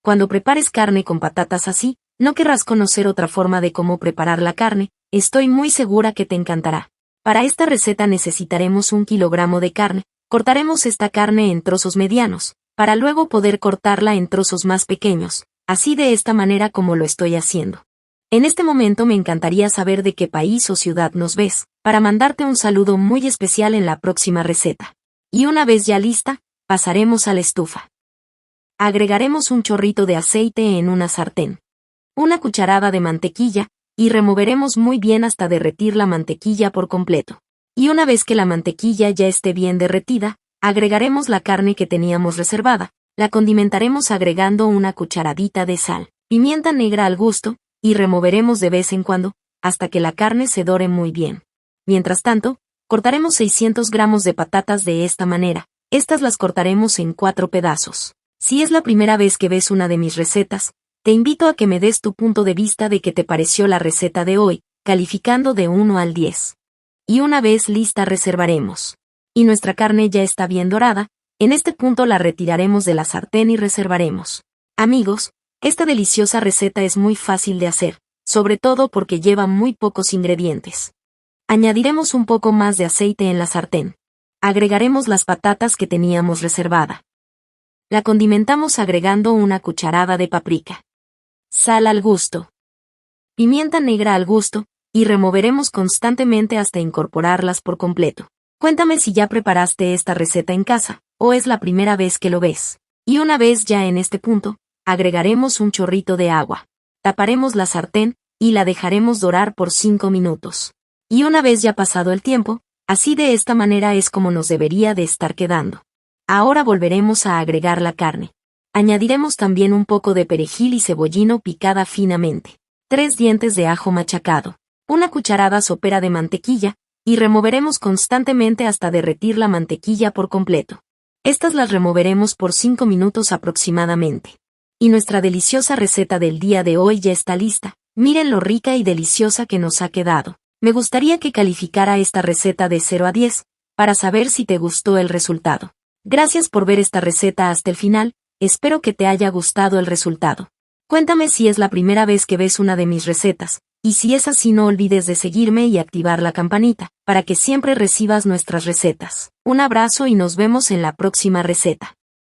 cuando prepares carne con patatas así, no querrás conocer otra forma de cómo preparar la carne, estoy muy segura que te encantará. Para esta receta necesitaremos 1 kilogramo de carne, cortaremos esta carne en trozos medianos, para luego poder cortarla en trozos más pequeños, así de esta manera como lo estoy haciendo. En este momento me encantaría saber de qué país o ciudad nos ves, para mandarte un saludo muy especial en la próxima receta. Y una vez ya lista, pasaremos a la estufa. Agregaremos un chorrito de aceite en una sartén, una cucharada de mantequilla, y removeremos muy bien hasta derretir la mantequilla por completo. Y una vez que la mantequilla ya esté bien derretida, agregaremos la carne que teníamos reservada, la condimentaremos agregando una cucharadita de sal, pimienta negra al gusto, y removeremos de vez en cuando, hasta que la carne se dore muy bien. Mientras tanto, cortaremos 600 gramos de patatas de esta manera, estas las cortaremos en 4 pedazos. Si es la primera vez que ves una de mis recetas, te invito a que me des tu punto de vista de qué te pareció la receta de hoy, calificando de 1 al 10. Y una vez lista reservaremos. Y nuestra carne ya está bien dorada, en este punto la retiraremos de la sartén y reservaremos. Amigos, esta deliciosa receta es muy fácil de hacer, sobre todo porque lleva muy pocos ingredientes. Añadiremos un poco más de aceite en la sartén. Agregaremos las patatas que teníamos reservada. La condimentamos agregando una cucharada de paprika, sal al gusto, pimienta negra al gusto, y removeremos constantemente hasta incorporarlas por completo. Cuéntame si ya preparaste esta receta en casa, o es la primera vez que lo ves. Y una vez ya en este punto, agregaremos un chorrito de agua. Taparemos la sartén, y la dejaremos dorar por 5 minutos. Y una vez ya pasado el tiempo, así de esta manera es como nos debería de estar quedando. Ahora volveremos a agregar la carne. Añadiremos también un poco de perejil y cebollino picada finamente, 3 dientes de ajo machacado, una cucharada sopera de mantequilla, y removeremos constantemente hasta derretir la mantequilla por completo. Estas las removeremos por 5 minutos aproximadamente. Y nuestra deliciosa receta del día de hoy ya está lista. Miren lo rica y deliciosa que nos ha quedado. Me gustaría que calificara esta receta de 0 a 10, para saber si te gustó el resultado. Gracias por ver esta receta hasta el final, espero que te haya gustado el resultado. Cuéntame si es la primera vez que ves una de mis recetas, y si es así no olvides de seguirme y activar la campanita, para que siempre recibas nuestras recetas. Un abrazo y nos vemos en la próxima receta.